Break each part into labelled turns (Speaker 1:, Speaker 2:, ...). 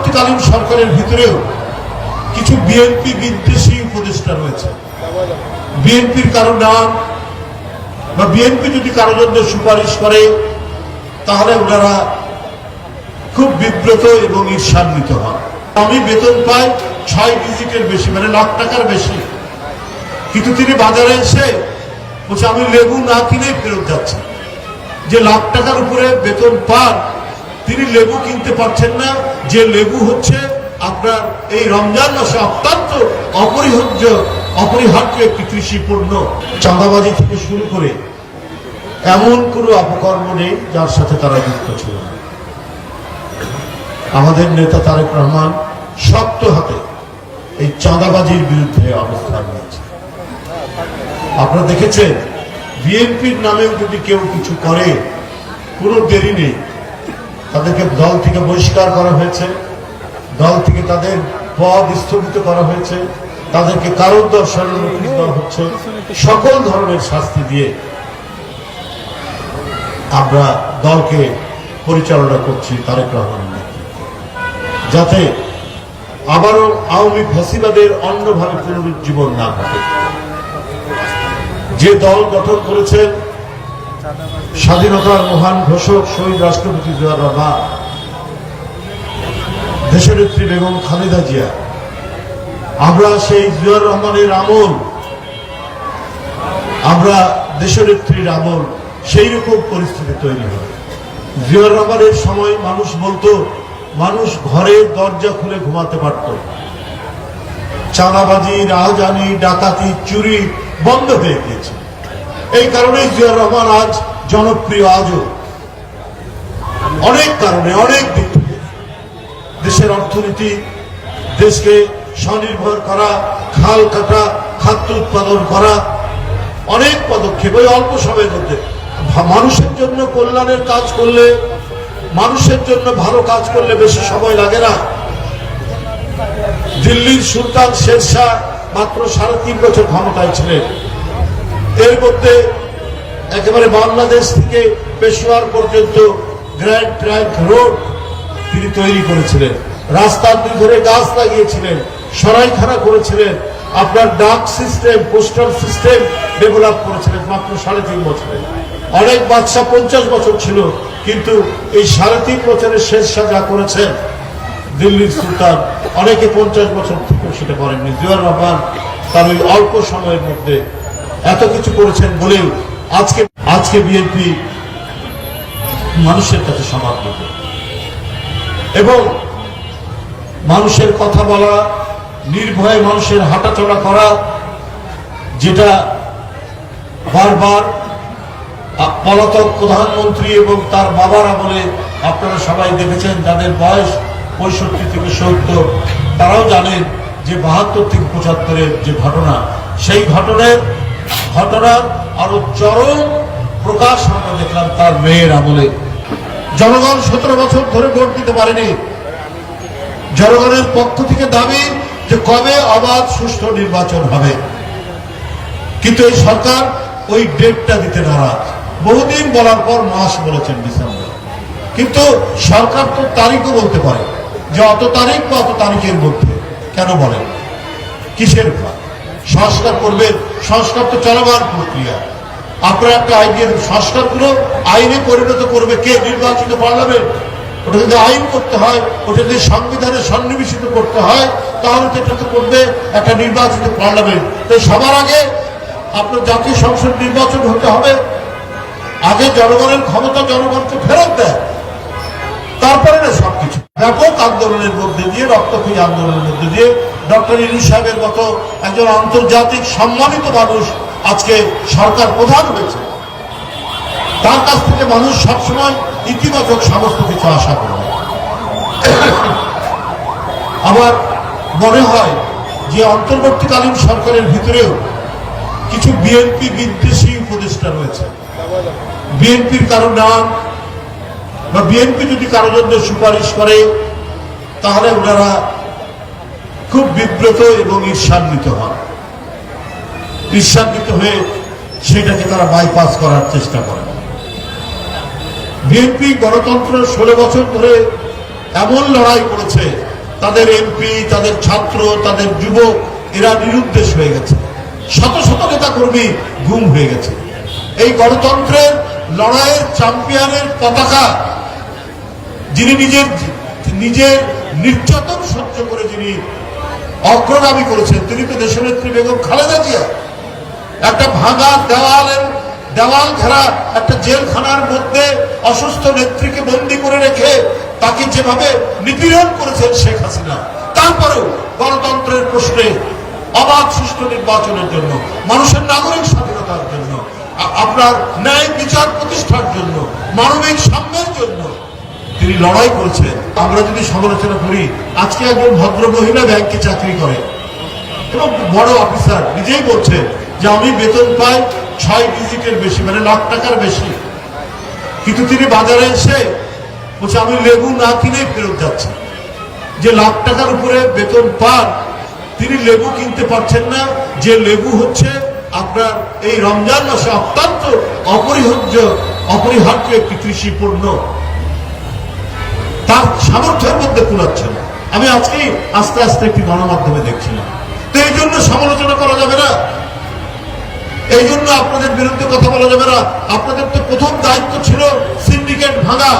Speaker 1: অন্তর্বর্তীকালীন সরকারের ভিতরেও কিছু বিএনপি বিদ্বেষী উপদেষ্টা রয়েছে। বিএনপির কারো নাম বা বিএনপি যদি কারো জন্য সুপারিশ করে তাহলে ওনারা খুব বিব্রত এবং ঈর্ষান্বিত হন। আমি বেতন পাই 6 ডিজিটের বেশি, মানে লাখ টাকার বেশি, কিন্তু তিনি বাজারে এসে বলছে আমি লেবু না কিনে ফেরত যাচ্ছি। যে লাখ টাকার উপরে বেতন পান তিনি লেবু কিনতে পারছেন না, যে লেবু হচ্ছে আপনার এই রমজান মাসে অত্যন্ত অপরিহার্য একটি কৃষি পণ্য। চাঁদাবাজি থেকে শুরু করে এমন কোনো অপকর্ম নেই যার সাথে তারা যুক্ত ছিল না। আমাদের নেতা তারেক রহমান শক্ত হাতে এই চাঁদাবাজির বিরুদ্ধে অবস্থান নিয়েছে। আপনারা দেখেছেন বিএনপির নামেও যদি কেউ কিছু করে কোনো দেরি নেই, তাদেরকে দল থেকে বহিষ্কার করা হয়েছে, দল থেকে তাদের পদ স্থগিত করা হয়েছে, তাদেরকে কারণ দর্শানোর নোটিশ দেওয়া হচ্ছে। সকল ধরনের শাস্তি দিয়ে আমরা দলকে পরিচালনা করছি তারেক রহমানের নেতৃত্বে, যাতে আবারও আওয়ামী ফ্যাসিবাদের অন্যভাবে পুনরুজ্জীবন না ঘটে। যে দল গঠন করেছেন স্বাধীনতার মহান ঘোষক শহীদ রাষ্ট্রপতি জিয়াউর রহমান, দেশনেত্রী বেগম খালেদা জিয়া, আমরা সেই জিয়াউর রহমানের আমল, আমরা দেশনেত্রীর আমল, সেই রকম পরিস্থিতি তৈরি হয়। জিয়াউর রহমানের সময় মানুষ বলতো মানুষ ঘরের দরজা খুলে ঘুমাতে পারত, চাঁদাবাজি, রাহাজানি, ডাকাতি, চুরি বন্ধ হয়ে গিয়েছে। এই কারণে জিয়াউর রহমান আজ জনপ্রিয়। আজও অনেক কারণে, অনেক দিক থেকে দেশের অর্থনীতি, দেশকে স্বনির্ভর করা, খাল কাটা, খাদ্য উৎপাদন করা, অনেক পদক্ষেপ ওই অল্প সময়ের মধ্যে। মানুষের জন্য কল্যাণের কাজ করলে, মানুষের জন্য ভালো কাজ করলে বেশি সময় লাগে না। দিল্লির সুলতান শেরশাহ মাত্র 3.5 বছর ক্ষমতায় ছিলেন। এর মধ্যে একেবারে বাংলাদেশ থেকে পেশোয়ার পর্যন্ত গ্র্যান্ড ট্রাঙ্ক রোড তিনি তৈরি করেছিলেন, রাস্তার দুই ধারে গাছ লাগিয়েছিলেন, সরাইখানা করেছিলেন, আপনার ডাক সিস্টেম, পোস্টাল সিস্টেম ডেভেলপ করেছিলেন মাত্র 3.5 বছরে। অনেক বাদশা 50 বছর ছিল, কিন্তু এই 3.5 বছরের শেরশাহ যা করেছেন দিল্লির সুলতান, অনেকে 50 বছর থেকে সেটা করেননি। জিয়াউর রহমান তার ওই অল্প সময়ের মধ্যে এত কিছু করেছেন বলেও আজকে বিএনপি মানুষের কাছে সমাদৃত এবং মানুষের কথা বলা, নির্ভয়ে মানুষের হাঁটাচলা করা, যেটা বারবার পলাতক প্রধানমন্ত্রী এবং তার বাবার আমলে আপনারা সবাই দেখেছেন, যাদের বয়স 65 থেকে 70, তারাও জানেন যে 72 থেকে 75-এর যে ঘটনা, সেই ঘটনার আরো চরম প্রকাশ আমরা দেখলাম তার মেয়ের আমলে। জনগণ 17 বছর ধরে ভোট দিতে পারেনি। জনগণের পক্ষ থেকে দাবি যে কবে অবাধ সুষ্ঠু নির্বাচন হবে, কিন্তু এই সরকার ওই ডেটটা দিতে নারাজ। বহুদিন বলার পর মাস বলেছেন ডিসেম্বর, কিন্তু সরকার তো তারিখও বলতে পারে যে অত তারিখ বা অত তারিখের মধ্যে। কেন বলেন? কিসের সংস্কার করবেন? সংস্কার তো চলমান প্রক্রিয়া। আপনার একটা আইডিয়া, সংস্কারগুলো আইনে পরিণত করবে কে? নির্বাচিত পার্লামেন্ট। ওটা যদি আইন করতে হয়, ওটা যদি সংবিধানে সন্নিবেশিত করতে হয়, তাহলে সেটা তো করবে একটা নির্বাচিত পার্লামেন্ট। তাই সবার আগে আপনার জাতীয় সংসদ নির্বাচন হতে হবে। আগে জনগণের ক্ষমতা জনগণকে ফেরত দেয়, তারপরে না সবকিছু। ব্যাপক আন্দোলনের মধ্যে দিয়ে, রক্তক্ষয়ী আন্দোলনের মধ্যে দিয়ে ডক্টর ইউনূস সাহেবের মতো একজন আন্তর্জাতিক সম্মানিত মানুষ আজকে সরকার প্রধান হয়েছে। তার কাছ থেকে মানুষ সবসময় ইতিবাচক সমস্ত কিছু আশা করবে। আমার মনে হয় যে অন্তর্বর্তীকালীন সরকারের ভিতরেও কিছু বিএনপি বিদ্বেষী উপদেষ্টা রয়েছে। বিএনপির কারো নাম বা বিএনপি যদি কারো জন্য সুপারিশ করে তাহলে ওনারা খুব বিব্রত এবং ঈর্ষান্বিত হন। ঈর্ষান্বিত হয়ে সেটাকে তারা বাইপাস করার চেষ্টা করে। বিএনপি গণতন্ত্র 16 বছর ধরে এমন লড়াই করেছে তাদের এমপি, তাদের ছাত্র, তাদের যুবক এরা নিরুদ্দেশ হয়ে গেছে। শত শত নেতা কর্মী গুম হয়ে গেছে। এই গণতন্ত্রের লড়াইয়ের চ্যাম্পিয়নের পতাকা যিনি নিজের নির্যাতন সহ্য করে যিনি অগ্রগামী করেছেন তিনি তো দেশনেত্রী বেগম খালেদা জিয়া। একটা ভাঙা দেওয়াল ঘেরা একটা জেলখানার মধ্যে অসুস্থ নেত্রীকে বন্দী করে রেখে তাকে যেভাবে নিপীড়ন করেছেন শেখ হাসিনা, তারপরেও গণতন্ত্রের প্রশ্নে অবাধ সুষ্ঠু নির্বাচনের জন্য, মানুষের নাগরিক স্বাধীনতার জন্য, আপনার ন্যায় বিচার প্রতিষ্ঠার জন্য, মানবিক সাম্যের জন্য তিনি লড়াই করেছেন। আমরা যদি সমালোচনা করি, আজকে একজন ভদ্র মহিলা ব্যাংকে চাকরি করে এবং বড় অফিসার নিজেই বলছে যে আমি বেতন পাই 6 ডিজিটের বেশি, মানে লাখ টাকার বেশি, কিন্তু তিনি বাজারে এসে বলছে আমি লেবু না কিনে ফেরত যাচ্ছি। যে লাখ টাকার উপরে বেতন পান তিনি লেবু কিনতে পারছেন না, যে লেবু হচ্ছে আপনার এই রমজান মাসে অত্যন্ত অপরিহার্য একটি কৃষি পণ্য, তার সামর্থ্যের মধ্যে কুলাচ্ছে না। আমি আজকেই আস্তে আস্তে একটি গণমাধ্যমে দেখছিলাম। তো এই জন্য সমালোচনা করা যাবে না, এই জন্য আপনাদের বিরুদ্ধে কথা বলা যাবে না। আপনাদের তো প্রথম দায়িত্ব ছিল সিন্ডিকেট ভাঙা।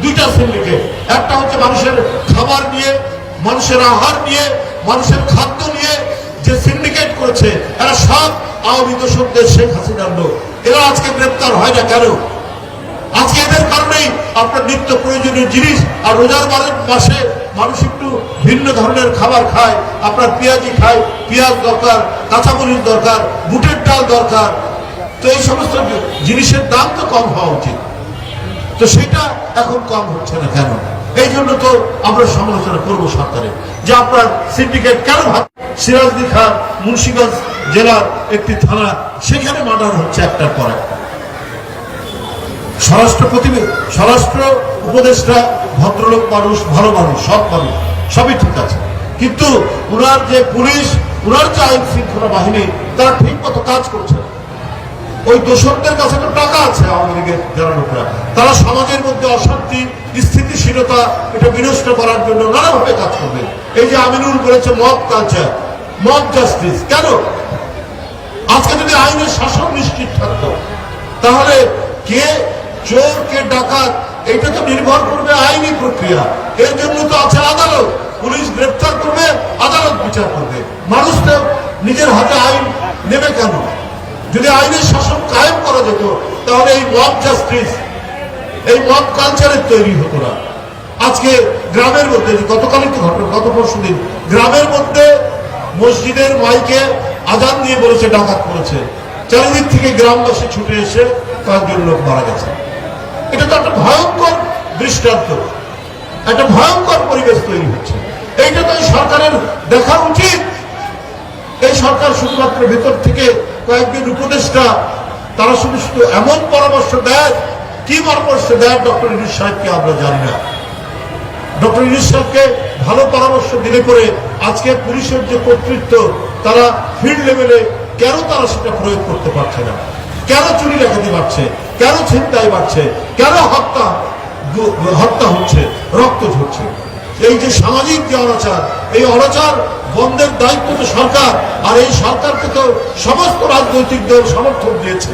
Speaker 1: 2টা সিন্ডিকেট, একটা হচ্ছে মানুষের খাবার নিয়ে, মানুষের আহার নিয়ে, মানুষের খাদ্য নিয়ে যে সিন্ডিকেট করেছে, এরা সব আওয়ামী দোষকদের শেখ হাসিনার লোক। এরা আজকে গ্রেপ্তার হয় না কেন? আজকে এদের কারণেই আপনার নিত্য প্রয়োজনীয় জিনিস, আর রোজার মাসে মানুষ একটু ভিন্ন ধরনের খাবার খায়, আপনার পেঁয়াজি খায়, পেঁয়াজ দরকার, কাঁচামরিচ দরকার, বুটের ডাল দরকার। তো এই সমস্ত জিনিসের দাম তো কম হওয়া উচিত, তো সেটা এখন কম হচ্ছে না কেন? এই জন্য তো আমরা সমালোচনা করবো সরকারের, যে আপনার সিন্ডিকেট কেন সিরাজদি খান মুন্সিগঞ্জ জেলার একটি থানা, সেখানে মার্ডার হচ্ছে একটার পর একটা। স্বরাষ্ট্র উপদেষ্টা ভদ্রলোক মানুষ, ভালো মানুষ, সব মানুষ, সবই ঠিক আছে, কিন্তু ওনার যে পুলিশ, ওনার যে আইন শৃঙ্খলা বাহিনী, তারা ঠিক মতো কাজ করছে না। ওই দোষকদের কাছে তো টাকা আছে আওয়ামী লীগের যারা লোকরা, তারা সমাজের মধ্যে অশান্তি, স্থিতিশীলতা এটা বিনষ্ট করার জন্য নানাভাবে কাজ করবে। এই যে আমিনুল বলেছে মব কালচার, মব জাস্টিস, কেন? আজকে যদি আইনের শাসন নিশ্চিত থাকতো, তাহলে কে চোর কে ডাকাত এটা তো নির্ভর করবে আইনি প্রক্রিয়া। এর জন্য তো আছে আদালত, পুলিশ গ্রেফতার করবে, আদালত বিচার করবে। মানুষ তো নিজের হাতে আইন নেবে কেন? যদি আইনের শাসন কায়েম করা যেত, তাহলে এই মব জাস্টিস, এই মব কালচারের তৈরি হতো না। আজকে গ্রামের মধ্যে, গতকালই তো ঘটনা, গত পরশুদিন গ্রামের মধ্যে মসজিদের মাইকে আজান দিয়ে বলেছে ডাকাত করেছে, চারিদিক থেকে গ্রামবাসী ছুটে এসে কয়েকজন লোক মারা গেছে। এটা তো একটা ভয়ঙ্কর দৃষ্টান্ত, একটা ভয়ঙ্কর পরিবেশ তৈরি হচ্ছে। এইটা তো এই সরকারের দেখা উচিত। এই সরকার শুধুমাত্র ভেতর থেকে কয়েকজন উপদেষ্টা, তারা শুধু এমন পরামর্শ দেয়, কি পরামর্শ দেয় ডক্টর ইউনূস সাহেবকে আমরা জানি না। ডক্টর ইউনূস সাহেবকে ভালো পরামর্শ দিলে পরে আজকে পুলিশের যে কর্তৃত্ব, তারা ফিল্ড লেভেলে কেন তারা সেটা প্রয়োগ করতে পারছে না? কেন চুরি ডাকাতি বাড়ছে, কেন ছিনতাই বাড়ছে, কেন হত্যা হচ্ছে, রক্ত ঝরছে? এই যে সামাজিক যে অনাচার, এই অনাচার বন্ধের দায়িত্ব তো সরকার, আর এই সরকারকে তো সমস্ত রাজনৈতিক দল সমর্থন দিয়েছে।